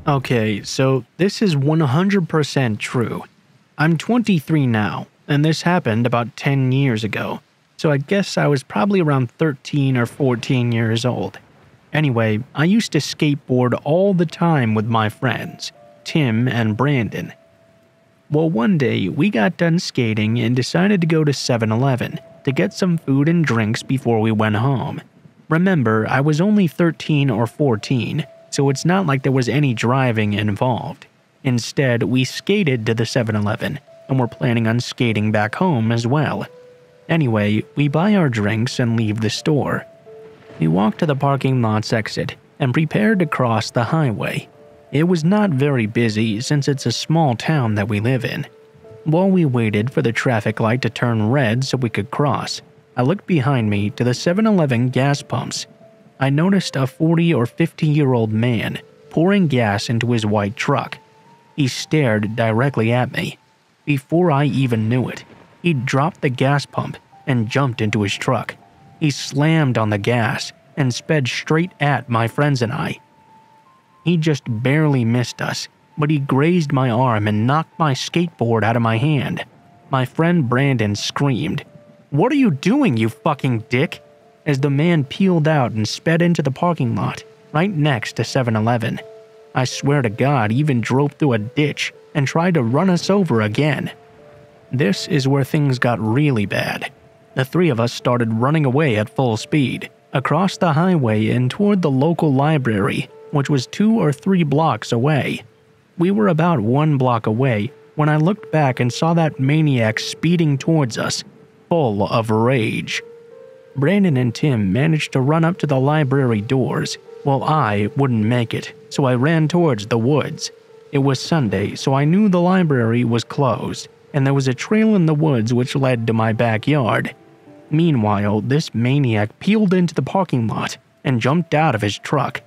Okay, so this is 100% true. I'm 23 now, and this happened about 10 years ago, so I guess I was probably around 13 or 14 years old. Anyway, I used to skateboard all the time with my friends, Tim and Brandon. Well, one day we got done skating and decided to go to 7-Eleven to get some food and drinks before we went home. Remember, I was only 13 or 14, so it's not like there was any driving involved. Instead, we skated to the 7-Eleven and were planning on skating back home as well. Anyway, we buy our drinks and leave the store. We walked to the parking lot's exit and prepared to cross the highway. It was not very busy since it's a small town that we live in. While we waited for the traffic light to turn red so we could cross, I looked behind me to the 7-Eleven gas pumps. I noticed a 40 or 50-year-old man pouring gas into his white truck. He stared directly at me. Before I even knew it, he dropped the gas pump and jumped into his truck. He slammed on the gas and sped straight at my friends and I. He just barely missed us, but he grazed my arm and knocked my skateboard out of my hand. My friend Brandon screamed, "What are you doing, you fucking dick?" as the man peeled out and sped into the parking lot, right next to 7-Eleven. I swear to God, he even drove through a ditch and tried to run us over again. This is where things got really bad. The three of us started running away at full speed, across the highway and toward the local library, which was 2 or 3 blocks away. We were about 1 block away when I looked back and saw that maniac speeding towards us, full of rage. Brandon and Tim managed to run up to the library doors, while I wouldn't make it, so I ran towards the woods. It was Sunday, so I knew the library was closed, and there was a trail in the woods which led to my backyard. Meanwhile, this maniac peeled into the parking lot and jumped out of his truck.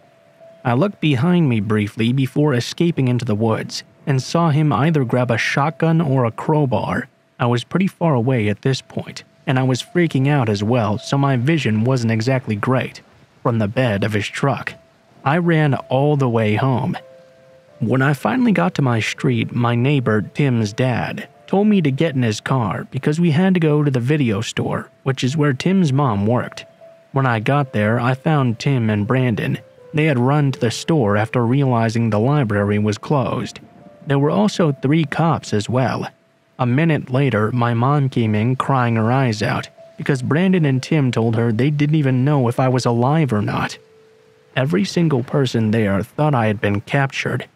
I looked behind me briefly before escaping into the woods and saw him either grab a shotgun or a crowbar. I was pretty far away at this point, and I was freaking out as well, so my vision wasn't exactly great from the bed of his truck. I ran all the way home. When I finally got to my street, my neighbor, Tim's dad, told me to get in his car because we had to go to the video store, which is where Tim's mom worked. When I got there, I found Tim and Brandon. They had run to the store after realizing the library was closed. There were also 3 cops as well. A minute later, my mom came in crying her eyes out because Brandon and Tim told her they didn't even know if I was alive or not. Every single person there thought I had been captured.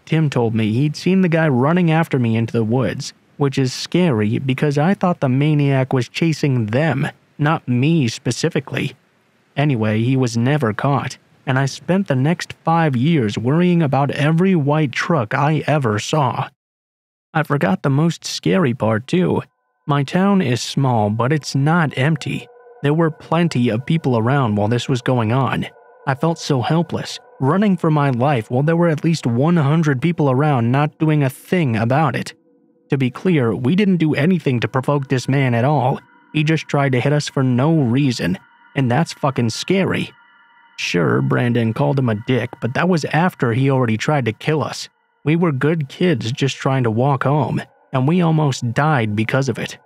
Tim told me he'd seen the guy running after me into the woods, which is scary because I thought the maniac was chasing them, not me specifically. Anyway, he was never caught, and I spent the next 5 years worrying about every white truck I ever saw. I forgot the most scary part too. My town is small, but it's not empty. There were plenty of people around while this was going on. I felt so helpless, running for my life while there were at least 100 people around not doing a thing about it. To be clear, we didn't do anything to provoke this man at all. He just tried to hit us for no reason, and that's fucking scary. Sure, Brandon called him a dick, but that was after he already tried to kill us. We were good kids just trying to walk home, and we almost died because of it.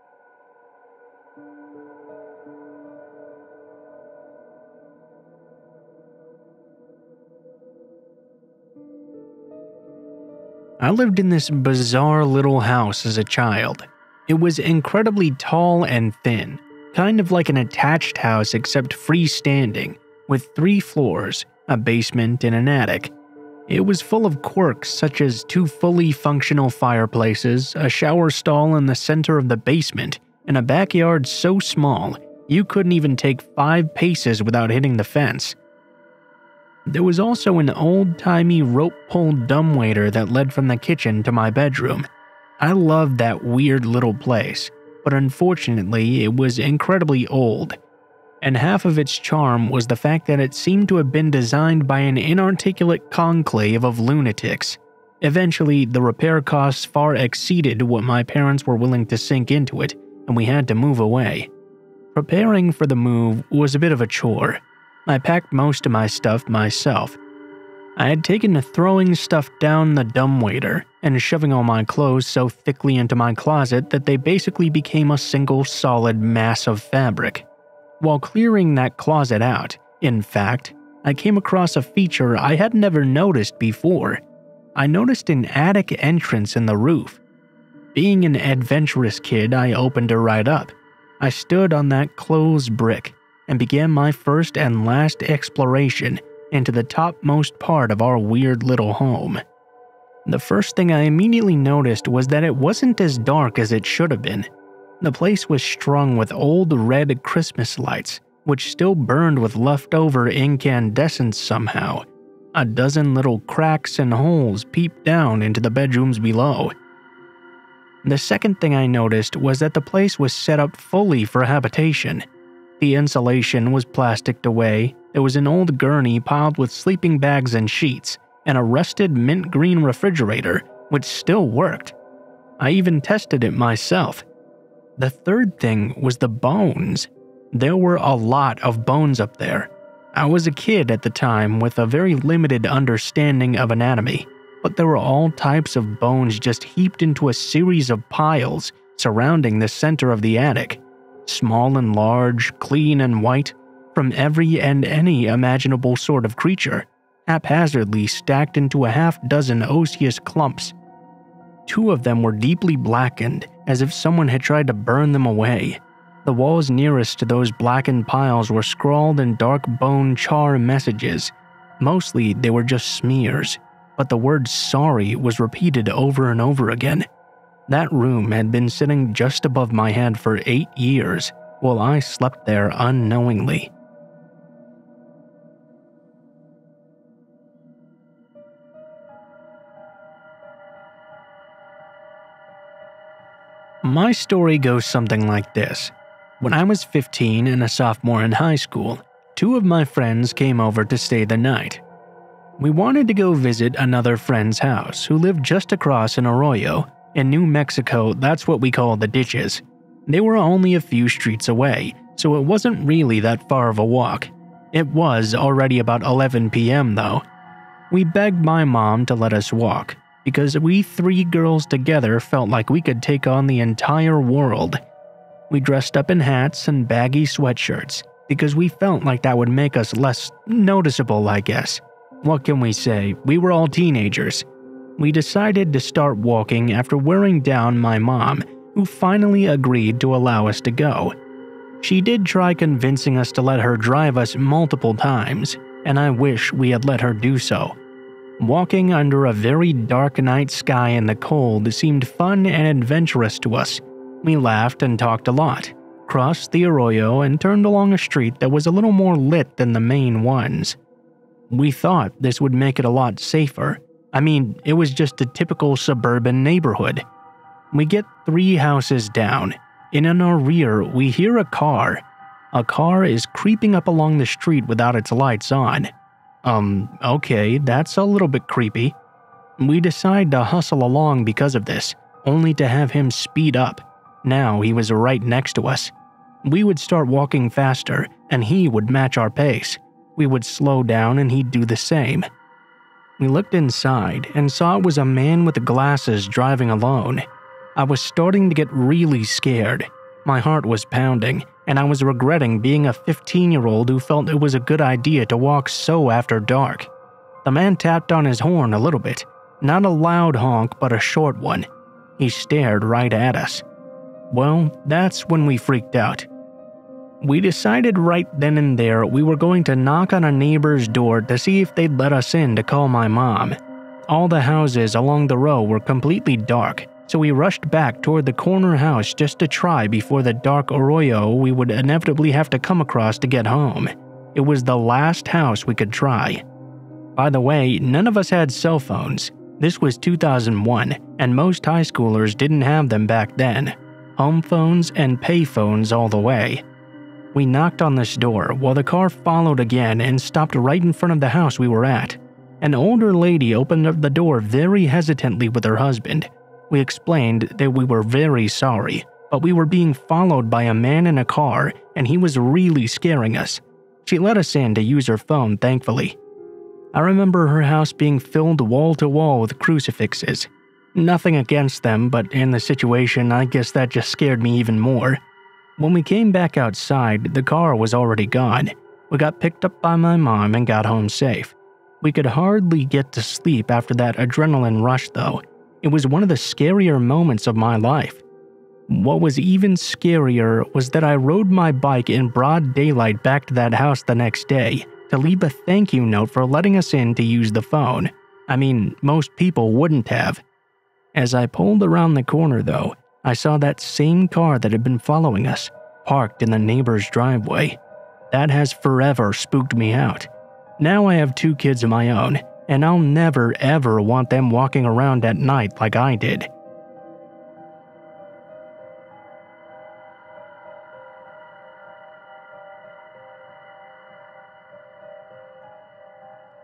I lived in this bizarre little house as a child. It was incredibly tall and thin, kind of like an attached house except freestanding, with 3 floors, a basement, and an attic. It was full of quirks such as 2 fully functional fireplaces, a shower stall in the center of the basement, and a backyard so small you couldn't even take 5 paces without hitting the fence. There was also an old-timey rope-pulled dumbwaiter that led from the kitchen to my bedroom. I loved that weird little place, but unfortunately it was incredibly old. And half of its charm was the fact that it seemed to have been designed by an inarticulate conclave of lunatics. Eventually, the repair costs far exceeded what my parents were willing to sink into it, and we had to move away. Preparing for the move was a bit of a chore. I packed most of my stuff myself. I had taken to throwing stuff down the dumbwaiter and shoving all my clothes so thickly into my closet that they basically became a single solid mass of fabric. While clearing that closet out, in fact, I came across a feature I had never noticed before. I noticed an attic entrance in the roof. Being an adventurous kid, I opened it right up. I stood on that closed brick and began my first and last exploration into the topmost part of our weird little home. The first thing I immediately noticed was that it wasn't as dark as it should have been. The place was strung with old red Christmas lights, which still burned with leftover incandescence somehow. A dozen little cracks and holes peeped down into the bedrooms below. The second thing I noticed was that the place was set up fully for habitation. The insulation was plasticked away, there was an old gurney piled with sleeping bags and sheets, and a rusted mint green refrigerator, which still worked. I even tested it myself. The third thing was the bones. There were a lot of bones up there. I was a kid at the time with a very limited understanding of anatomy, but there were all types of bones just heaped into a series of piles surrounding the center of the attic. Small and large, clean and white, from every and any imaginable sort of creature, haphazardly stacked into a half-dozen osseous clumps. 2 of them were deeply blackened, as if someone had tried to burn them away. The walls nearest to those blackened piles were scrawled in dark bone char messages. Mostly they were just smears, but the word sorry was repeated over and over again. That room had been sitting just above my head for 8 years, while I slept there unknowingly. My story goes something like this. When I was 15 and a sophomore in high school, 2 of my friends came over to stay the night. We wanted to go visit another friend's house who lived just across an arroyo. In New Mexico, that's what we call the ditches. They were only a few streets away, so it wasn't really that far of a walk. It was already about 11 p.m. though. We begged my mom to let us walk, because we 3 girls together felt like we could take on the entire world. We dressed up in hats and baggy sweatshirts, because we felt like that would make us less noticeable, I guess. What can we say? We were all teenagers. We decided to start walking after wearing down my mom, who finally agreed to allow us to go. She did try convincing us to let her drive us multiple times, and I wish we had let her do so. Walking under a very dark night sky in the cold seemed fun and adventurous to us. We laughed and talked a lot, crossed the arroyo, and turned along a street that was a little more lit than the main ones. We thought this would make it a lot safer. I mean, it was just a typical suburban neighborhood. We get 3 houses down, and in our rear we hear a car. A car is creeping up along the street without its lights on. Okay, that's a little bit creepy. We decide to hustle along because of this, only to have him speed up. Now he was right next to us. We would start walking faster, and he would match our pace. We would slow down and he'd do the same. We looked inside and saw it was a man with glasses driving alone. I was starting to get really scared. My heart was pounding, and I was regretting being a 15-year-old who felt it was a good idea to walk so after dark. The man tapped on his horn a little bit, not a loud honk but a short one. He stared right at us. Well, that's when we freaked out. We decided right then and there we were going to knock on a neighbor's door to see if they'd let us in to call my mom. All the houses along the row were completely dark, so we rushed back toward the corner house just to try before the dark arroyo we would inevitably have to come across to get home. It was the last house we could try. By the way, none of us had cell phones. This was 2001, and most high schoolers didn't have them back then. Home phones and pay phones all the way. We knocked on this door while the car followed again and stopped right in front of the house we were at. An older lady opened up the door very hesitantly with her husband. We explained that we were very sorry, but we were being followed by a man in a car and he was really scaring us. She let us in to use her phone, thankfully. I remember her house being filled wall to wall with crucifixes. Nothing against them, but in the situation, I guess that just scared me even more. When we came back outside, the car was already gone. We got picked up by my mom and got home safe. We could hardly get to sleep after that adrenaline rush though. It was one of the scarier moments of my life. What was even scarier was that I rode my bike in broad daylight back to that house the next day to leave a thank you note for letting us in to use the phone. I mean, most people wouldn't have. As I pulled around the corner though, I saw that same car that had been following us, parked in the neighbor's driveway. That has forever spooked me out. Now I have 2 kids of my own, and I'll never ever want them walking around at night like I did.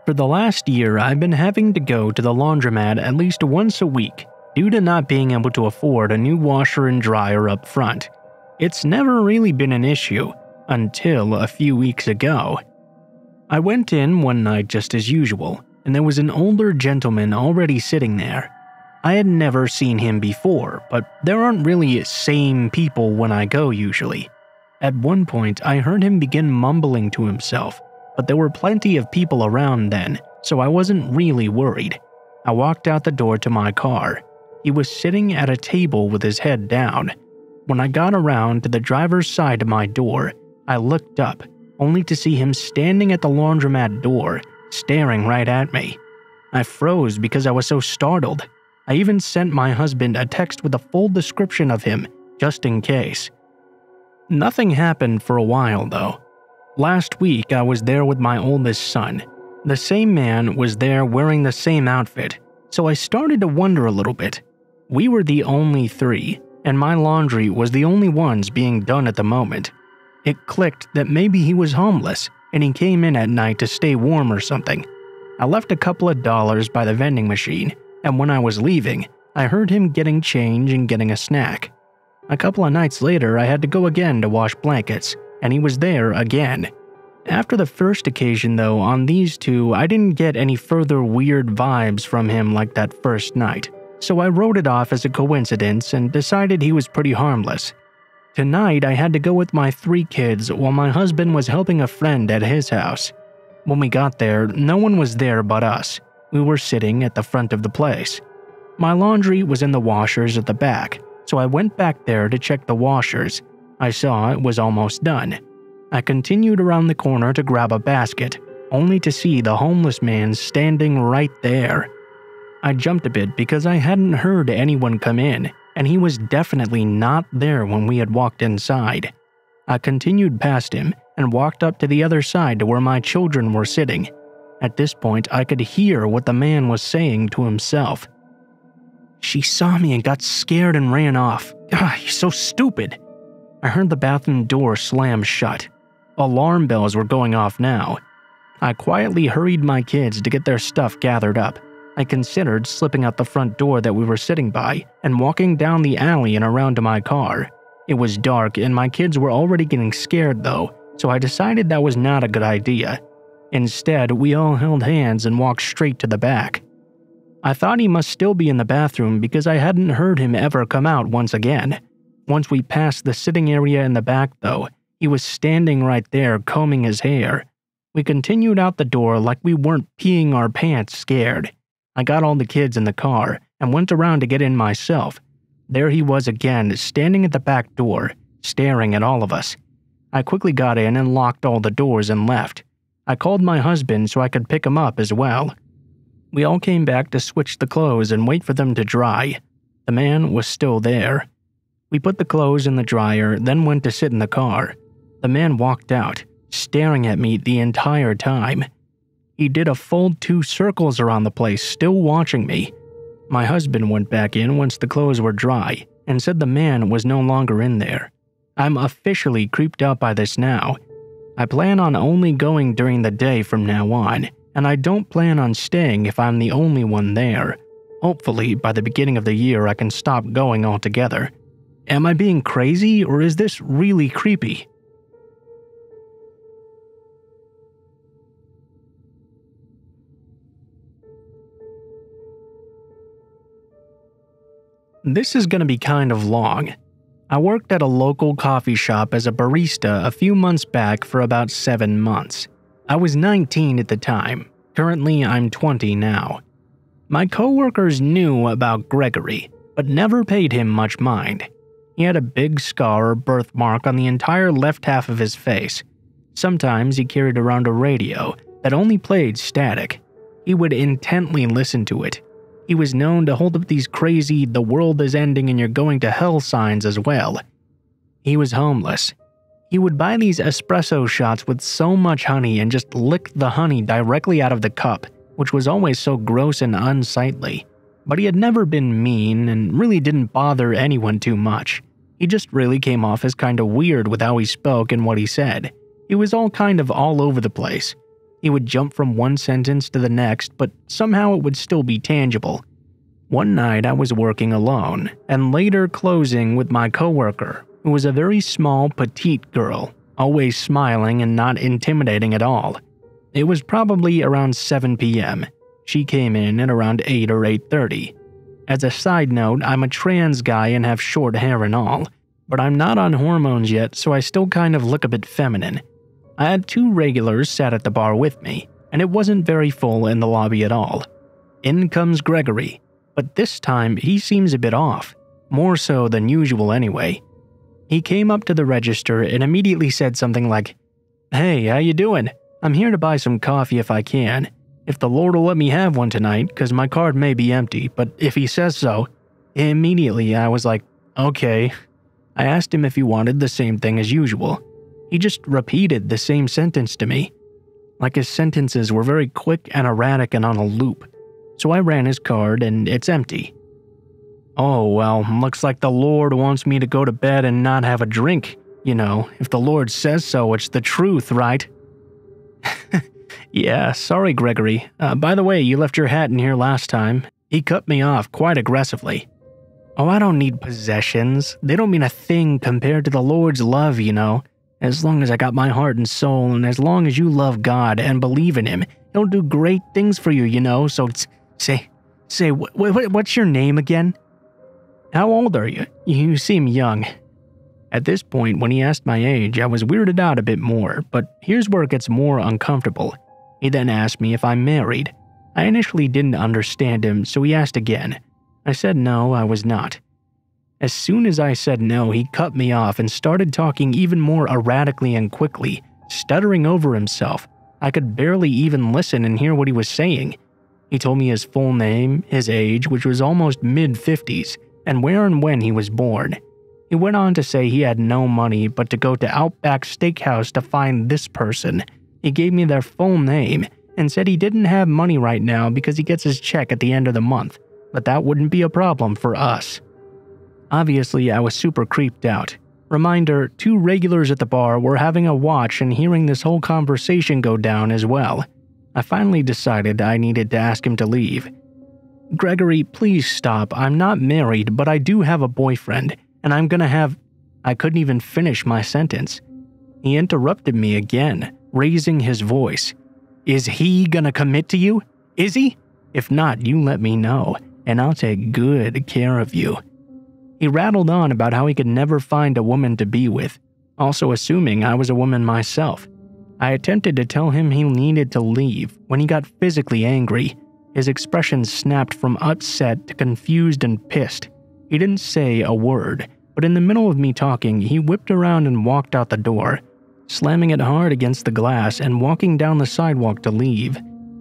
For the last year, I've been having to go to the laundromat at least once a week due to not being able to afford a new washer and dryer up front. It's never really been an issue until a few weeks ago. I went in one night just as usual, and there was an older gentleman already sitting there. I had never seen him before, but there aren't really same people when I go usually. At one point, I heard him begin mumbling to himself, but there were plenty of people around then, so I wasn't really worried. I walked out the door to my car. He was sitting at a table with his head down. When I got around to the driver's side of my door, I looked up, only to see him standing at the laundromat door, staring right at me. I froze because I was so startled. I even sent my husband a text with a full description of him, just in case. Nothing happened for a while though. Last week I was there with my oldest son. The same man was there wearing the same outfit, so I started to wonder a little bit. We were the only 3, and my laundry was the only ones being done at the moment. It clicked that maybe he was homeless, and he came in at night to stay warm or something. I left a couple of dollars by the vending machine, and when I was leaving, I heard him getting change and getting a snack. A couple of nights later, I had to go again to wash blankets, and he was there again. After the first occasion though, on these 2, I didn't get any further weird vibes from him like that first night, so I wrote it off as a coincidence and decided he was pretty harmless. Tonight, I had to go with my 3 kids while my husband was helping a friend at his house. When we got there, no one was there but us. We were sitting at the front of the place. My laundry was in the washers at the back, so I went back there to check the washers. I saw it was almost done. I continued around the corner to grab a basket, only to see the homeless man standing right there. I jumped a bit because I hadn't heard anyone come in, and he was definitely not there when we had walked inside. I continued past him and walked up to the other side to where my children were sitting. At this point, I could hear what the man was saying to himself. "She saw me and got scared and ran off. Ah, you're so stupid." I heard the bathroom door slam shut. Alarm bells were going off now. I quietly hurried my kids to get their stuff gathered up. I considered slipping out the front door that we were sitting by and walking down the alley and around to my car. It was dark and my kids were already getting scared though, so I decided that was not a good idea. Instead, we all held hands and walked straight to the back. I thought he must still be in the bathroom because I hadn't heard him ever come out once again. Once we passed the sitting area in the back though, he was standing right there combing his hair. We continued out the door like we weren't peeing our pants scared. I got all the kids in the car and went around to get in myself. There he was again, standing at the back door, staring at all of us. I quickly got in and locked all the doors and left. I called my husband so I could pick him up as well. We all came back to switch the clothes and wait for them to dry. The man was still there. We put the clothes in the dryer, then went to sit in the car. The man walked out, staring at me the entire time. He did a full 2 circles around the place, still watching me. My husband went back in once the clothes were dry and said the man was no longer in there. I'm officially creeped out by this now. I plan on only going during the day from now on, and I don't plan on staying if I'm the only one there. Hopefully, by the beginning of the year I can stop going altogether. Am I being crazy, or is this really creepy? This is gonna be kind of long. I worked at a local coffee shop as a barista a few months back for about 7 months. I was 19 at the time. Currently, I'm 20 now. My coworkers knew about Gregory, but never paid him much mind. He had a big scar or birthmark on the entire left half of his face. Sometimes he carried around a radio that only played static. He would intently listen to it. He was known to hold up these crazy "the world is ending and you're going to hell" signs as well. He was homeless. He would buy these espresso shots with so much honey and just lick the honey directly out of the cup, which was always so gross and unsightly. But he had never been mean and really didn't bother anyone too much. He just really came off as kind of weird with how he spoke and what he said. He was all kind of all over the place. He would jump from one sentence to the next, but somehow it would still be tangible. One night I was working alone, and later closing with my coworker, who was a very small, petite girl, always smiling and not intimidating at all. It was probably around 7 p.m. She came in at around 8 or 8:30. As a side note, I'm a trans guy and have short hair and all, but I'm not on hormones yet, so I still kind of look a bit feminine. I had 2 regulars sat at the bar with me, and it wasn't very full in the lobby at all. In comes Gregory, but this time he seems a bit off, more so than usual anyway. He came up to the register and immediately said something like, "Hey, how you doing? I'm here to buy some coffee if I can. If the Lord will let me have one tonight, cause my card may be empty, but if he says so." Immediately I was like, okay. I asked him if he wanted the same thing as usual. He just repeated the same sentence to me. Like his sentences were very quick and erratic and on a loop. So I ran his card and it's empty. "Oh, well, looks like the Lord wants me to go to bed and not have a drink. You know, if the Lord says so, it's the truth, right?" "Yeah, sorry, Gregory. By the way, you left your hat in here last time." He cut me off quite aggressively. "Oh, I don't need possessions. They don't mean a thing compared to the Lord's love, you know. As long as I got my heart and soul, and as long as you love God and believe in Him, He'll do great things for you, you know, so what's your name again?" "How old are you? You seem young." At this point, when he asked my age, I was weirded out a bit more, but here's where it gets more uncomfortable. He then asked me if I'm married. I initially didn't understand him, so he asked again. I said no, I was not. As soon as I said no, he cut me off and started talking even more erratically and quickly, stuttering over himself. I could barely even listen and hear what he was saying. He told me his full name, his age, which was almost mid-50s, and where and when he was born. He went on to say he had no money but to go to Outback Steakhouse to find this person. He gave me their full name and said he didn't have money right now because he gets his check at the end of the month, but that wouldn't be a problem for us. Obviously, I was super creeped out. Reminder, 2 regulars at the bar were having a watch and hearing this whole conversation go down as well. I finally decided I needed to ask him to leave. "Gregory, please stop. I'm not married, but I do have a boyfriend, and I'm gonna have—" I couldn't even finish my sentence. He interrupted me again, raising his voice. "Is he gonna commit to you? Is he? If not, you let me know, and I'll take good care of you." He rattled on about how he could never find a woman to be with, also assuming I was a woman myself. I attempted to tell him he needed to leave when he got physically angry. His expression snapped from upset to confused and pissed. He didn't say a word, but in the middle of me talking, he whipped around and walked out the door, slamming it hard against the glass and walking down the sidewalk to leave.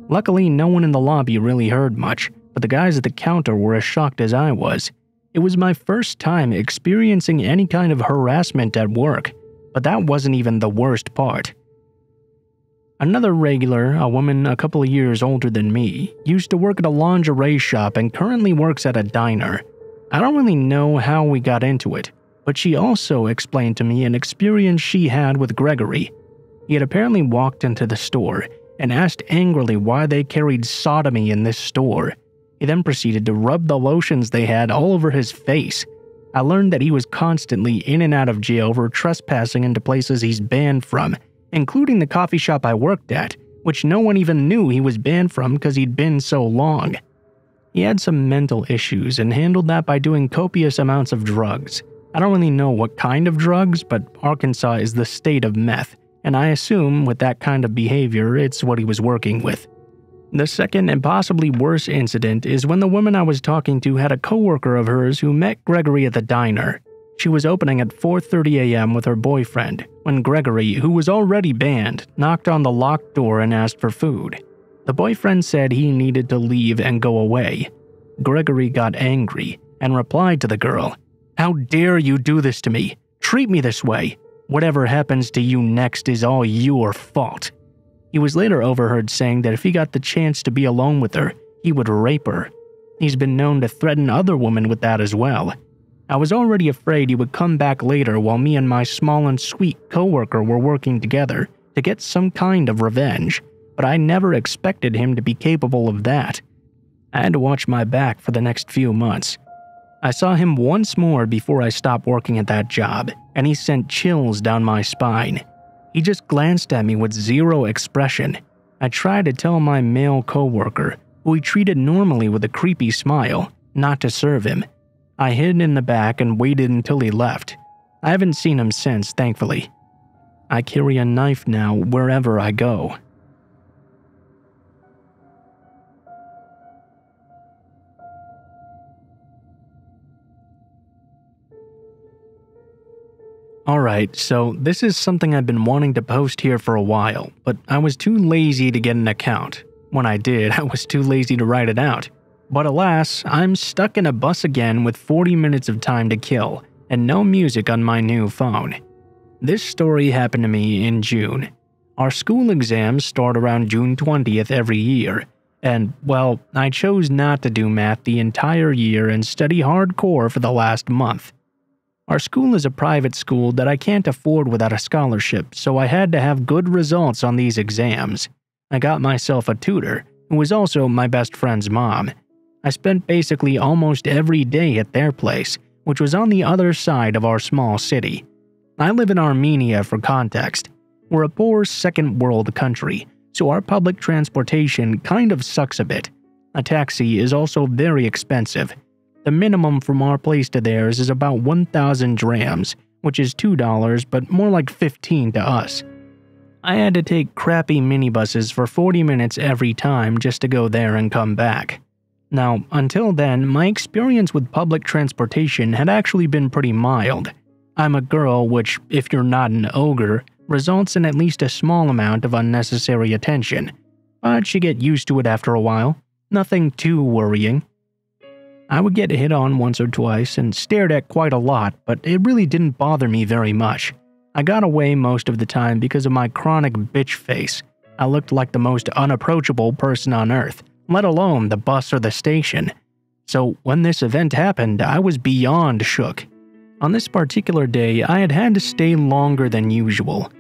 Luckily, no one in the lobby really heard much, but the guys at the counter were as shocked as I was. It was my first time experiencing any kind of harassment at work, but that wasn't even the worst part. Another regular, a woman a couple of years older than me, used to work at a lingerie shop and currently works at a diner. I don't really know how we got into it, but she also explained to me an experience she had with Gregory. He had apparently walked into the store and asked angrily why they carried sodomy in this store. He then proceeded to rub the lotions they had all over his face. I learned that he was constantly in and out of jail for trespassing into places he's banned from, including the coffee shop I worked at, which no one even knew he was banned from because he'd been so long. He had some mental issues and handled that by doing copious amounts of drugs. I don't really know what kind of drugs, but Arkansas is the state of meth, and I assume with that kind of behavior, it's what he was working with. The second and possibly worse incident is when the woman I was talking to had a coworker of hers who met Gregory at the diner. She was opening at 4:30 a.m. with her boyfriend when Gregory, who was already banned, knocked on the locked door and asked for food. The boyfriend said he needed to leave and go away. Gregory got angry and replied to the girl, "How dare you do this to me? Treat me this way. Whatever happens to you next is all your fault." He was later overheard saying that if he got the chance to be alone with her, he would rape her. He's been known to threaten other women with that as well. I was already afraid he would come back later while me and my small and sweet coworker were working together to get some kind of revenge, but I never expected him to be capable of that. I had to watch my back for the next few months. I saw him once more before I stopped working at that job, and he sent chills down my spine. He just glanced at me with zero expression. I tried to tell my male coworker, who he treated normally with a creepy smile, not to serve him. I hid in the back and waited until he left. I haven't seen him since, thankfully. I carry a knife now wherever I go. Alright, so this is something I've been wanting to post here for a while, but I was too lazy to get an account. When I did, I was too lazy to write it out. But alas, I'm stuck in a bus again with 40 minutes of time to kill, and no music on my new phone. This story happened to me in June. Our school exams start around June 20th every year, and, well, I chose not to do math the entire year and study hardcore for the last month. Our school is a private school that I can't afford without a scholarship, so I had to have good results on these exams. I got myself a tutor, who was also my best friend's mom. I spent basically almost every day at their place, which was on the other side of our small city. I live in Armenia for context. We're a poor second world country, so our public transportation kind of sucks a bit. A taxi is also very expensive. The minimum from our place to theirs is about 1,000 drams, which is $2, but more like 15 to us. I had to take crappy minibuses for 40 minutes every time just to go there and come back. Now, until then, my experience with public transportation had actually been pretty mild. I'm a girl, which, if you're not an ogre, results in at least a small amount of unnecessary attention. But you get used to it after a while. Nothing too worrying. I would get hit on once or twice and stared at quite a lot, but it really didn't bother me very much. I got away most of the time because of my chronic bitch face. I looked like the most unapproachable person on earth, let alone the bus or the station. So when this event happened, I was beyond shook. On this particular day, I had to stay longer than usual.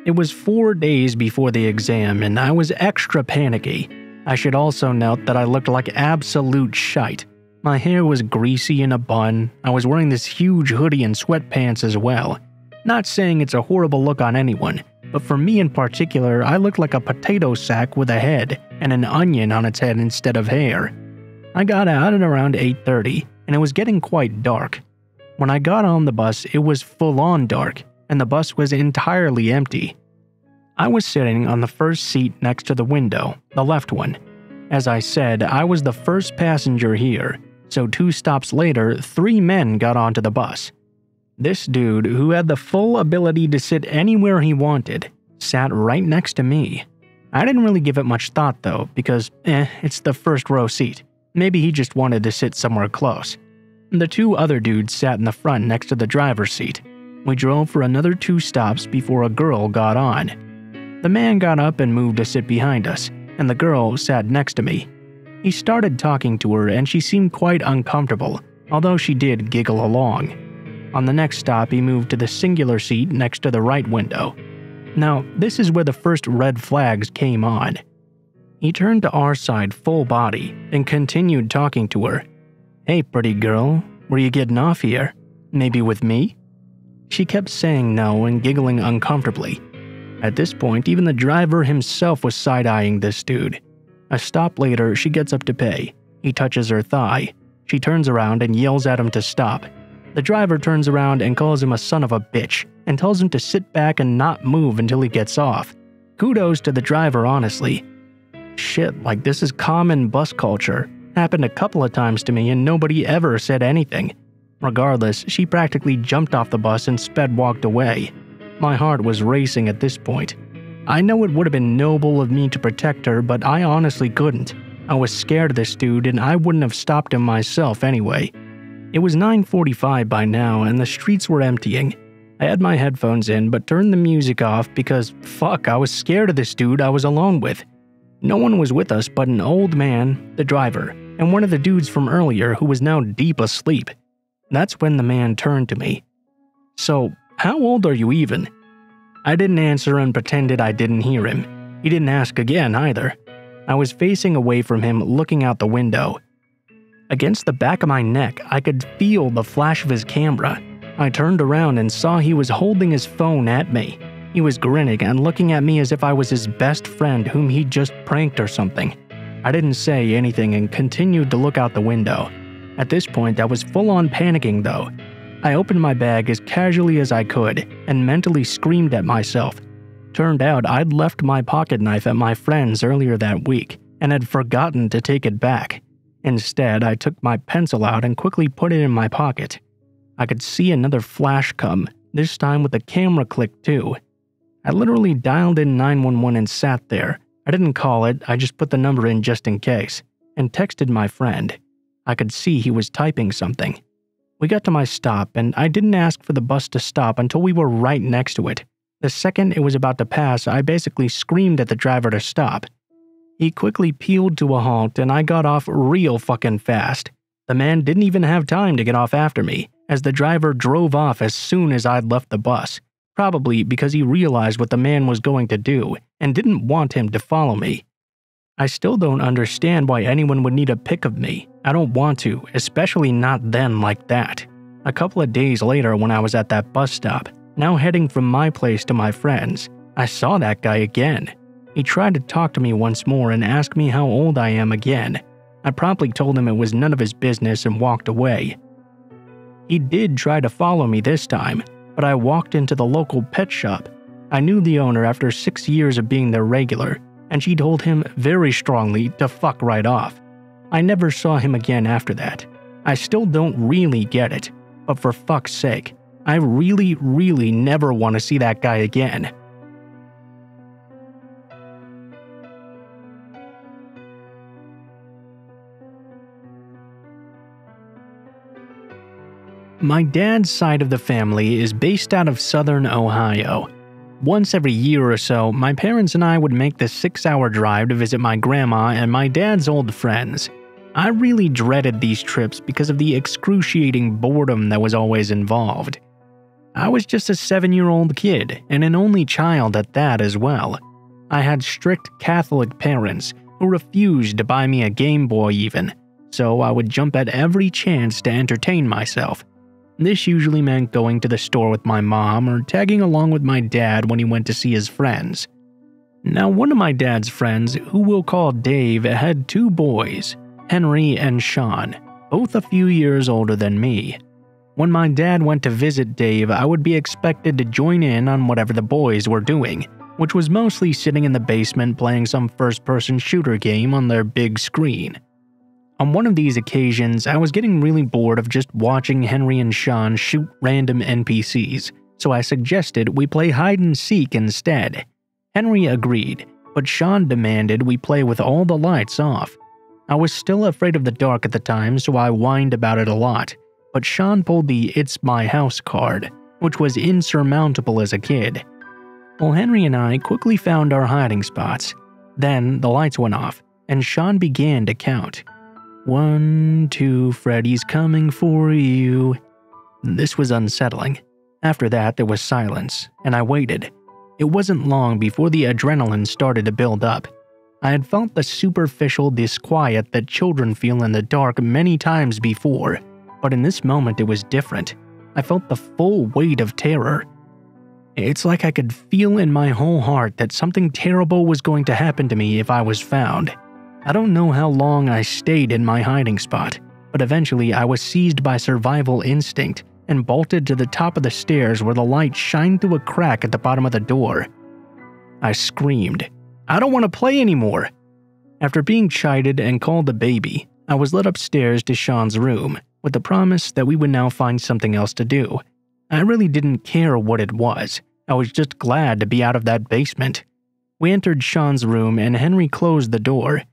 It was 4 days before the exam, and I was extra panicky. I should also note that I looked like absolute shite. My hair was greasy in a bun, I was wearing this huge hoodie and sweatpants as well. Not saying it's a horrible look on anyone, but for me in particular, I looked like a potato sack with a head and an onion on its head instead of hair. I got out at around 8:30, and it was getting quite dark. When I got on the bus, it was full-on dark, and the bus was entirely empty. I was sitting on the first seat next to the window, the left one. As I said, I was the first passenger here, so 2 stops later, 3 men got onto the bus. This dude, who had the full ability to sit anywhere he wanted, sat right next to me. I didn't really give it much thought though, because, it's the first row seat. Maybe he just wanted to sit somewhere close. The 2 other dudes sat in the front next to the driver's seat. We drove for another 2 stops before a girl got on. The man got up and moved to sit behind us, and the girl sat next to me. He started talking to her and she seemed quite uncomfortable, although she did giggle along. On the next stop, he moved to the singular seat next to the right window. Now, this is where the first red flags came on. He turned to our side full body and continued talking to her. "Hey, pretty girl, were you getting off here? Maybe with me?" She kept saying no and giggling uncomfortably. At this point, even the driver himself was side-eyeing this dude. A stop later, she gets up to pay, He touches her thigh. She turns around and yells at him to stop. The driver turns around and calls him a son of a bitch and tells him to sit back and not move until he gets off. Kudos to the driver, honestly. Shit, like this is common bus culture. Happened a couple of times to me and nobody ever said anything. Regardless, she practically jumped off the bus and sped walked away. My heart was racing at this point. I know it would have been noble of me to protect her, but I honestly couldn't. I was scared of this dude and I wouldn't have stopped him myself anyway. It was 9:45 by now and the streets were emptying. I had my headphones in but turned the music off because, fuck, I was scared of this dude I was alone with. No one was with us but an old man, the driver, and one of the dudes from earlier who was now deep asleep. That's when the man turned to me. "So, how old are you even?" I didn't answer and pretended I didn't hear him. He didn't ask again either. I was facing away from him, looking out the window. Against the back of my neck, I could feel the flash of his camera. I turned around and saw he was holding his phone at me. He was grinning and looking at me as if I was his best friend whom he'd just pranked or something. I didn't say anything and continued to look out the window. At this point, I was full on panicking though. I opened my bag as casually as I could and mentally screamed at myself. Turned out I'd left my pocket knife at my friend's earlier that week and had forgotten to take it back. Instead, I took my pencil out and quickly put it in my pocket. I could see another flash come, this time with the camera click too. I literally dialed in 911 and sat there. I didn't call it, I just put the number in just in case, and texted my friend. I could see he was typing something. We got to my stop and I didn't ask for the bus to stop until we were right next to it. The second it was about to pass, I basically screamed at the driver to stop. He quickly peeled to a halt and I got off real fucking fast. The man didn't even have time to get off after me, as the driver drove off as soon as I'd left the bus, probably because he realized what the man was going to do and didn't want him to follow me. I still don't understand why anyone would need a pic of me. I don't want to, especially not then like that. A couple of days later when I was at that bus stop, now heading from my place to my friend's, I saw that guy again. He tried to talk to me once more and asked me how old I am again. I promptly told him it was none of his business and walked away. He did try to follow me this time, but I walked into the local pet shop. I knew the owner after 6 years of being their regular, and she told him very strongly to fuck right off. I never saw him again after that. I still don't really get it, but for fuck's sake, I really never want to see that guy again. My dad's side of the family is based out of southern Ohio. Once every year or so, my parents and I would make the 6-hour drive to visit my grandma and my dad's old friends. I really dreaded these trips because of the excruciating boredom that was always involved. I was just a 7-year-old kid, and an only child at that as well. I had strict Catholic parents who refused to buy me a Game Boy even, so I would jump at every chance to entertain myself. This usually meant going to the store with my mom or tagging along with my dad when he went to see his friends. Now, one of my dad's friends, who we'll call Dave, had 2 boys, Henry and Sean, both a few years older than me. When my dad went to visit Dave, I would be expected to join in on whatever the boys were doing, which was mostly sitting in the basement playing some first-person shooter game on their big screen. On one of these occasions, I was getting really bored of just watching Henry and Sean shoot random NPCs, so I suggested we play hide-and-seek instead. Henry agreed, but Sean demanded we play with all the lights off. I was still afraid of the dark at the time, so I whined about it a lot, but Sean pulled the "It's My House" card, which was insurmountable as a kid. Well, Henry and I quickly found our hiding spots. Then the lights went off, and Sean began to count. 1, 2, Freddy's coming for you. This was unsettling. After that, there was silence, and I waited. It wasn't long before the adrenaline started to build up. I had felt the superficial disquiet that children feel in the dark many times before, but in this moment it was different. I felt the full weight of terror. It's like I could feel in my whole heart that something terrible was going to happen to me if I was found. I don't know how long I stayed in my hiding spot, but eventually I was seized by survival instinct and bolted to the top of the stairs where the light shined through a crack at the bottom of the door. I screamed, "I don't want to play anymore!" After being chided and called a baby, I was led upstairs to Sean's room with the promise that we would now find something else to do. I really didn't care what it was. I was just glad to be out of that basement. We entered Sean's room and Henry closed the door.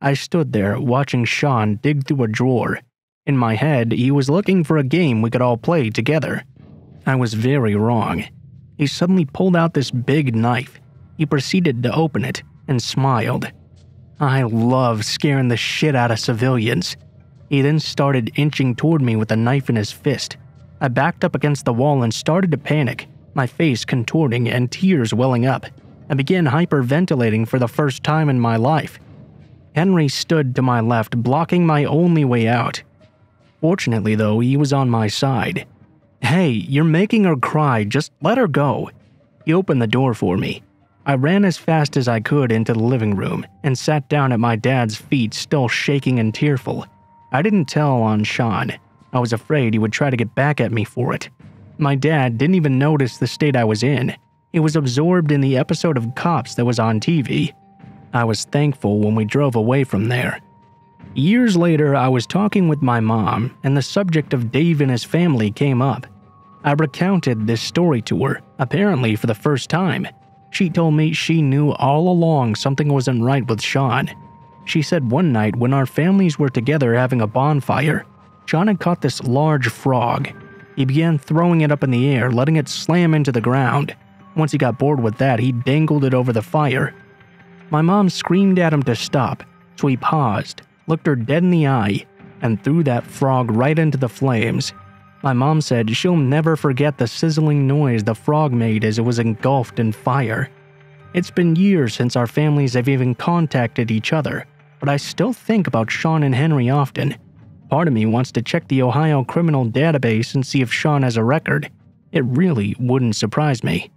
I stood there watching Sean dig through a drawer. In my head, he was looking for a game we could all play together. I was very wrong. He suddenly pulled out this big knife. He proceeded to open it and smiled. I love scaring the shit out of civilians. He then started inching toward me with the knife in his fist. I backed up against the wall and started to panic, my face contorting and tears welling up. I began hyperventilating for the first time in my life. Henry stood to my left, blocking my only way out. Fortunately, though, he was on my side. "Hey, you're making her cry, just let her go." He opened the door for me. I ran as fast as I could into the living room and sat down at my dad's feet, still shaking and tearful. I didn't tell on Sean. I was afraid he would try to get back at me for it. My dad didn't even notice the state I was in. He was absorbed in the episode of Cops that was on TV. I was thankful when we drove away from there. Years later, I was talking with my mom, and the subject of Dave and his family came up. I recounted this story to her, apparently for the first time. She told me she knew all along something wasn't right with Sean. She said one night when our families were together having a bonfire, Sean had caught this large frog. He began throwing it up in the air, letting it slam into the ground. Once he got bored with that, he dangled it over the fire. My mom screamed at him to stop, so he paused, looked her dead in the eye, and threw that frog right into the flames. My mom said she'll never forget the sizzling noise the frog made as it was engulfed in fire. It's been years since our families have even contacted each other, but I still think about Sean and Henry often. Part of me wants to check the Ohio criminal database and see if Sean has a record. It really wouldn't surprise me.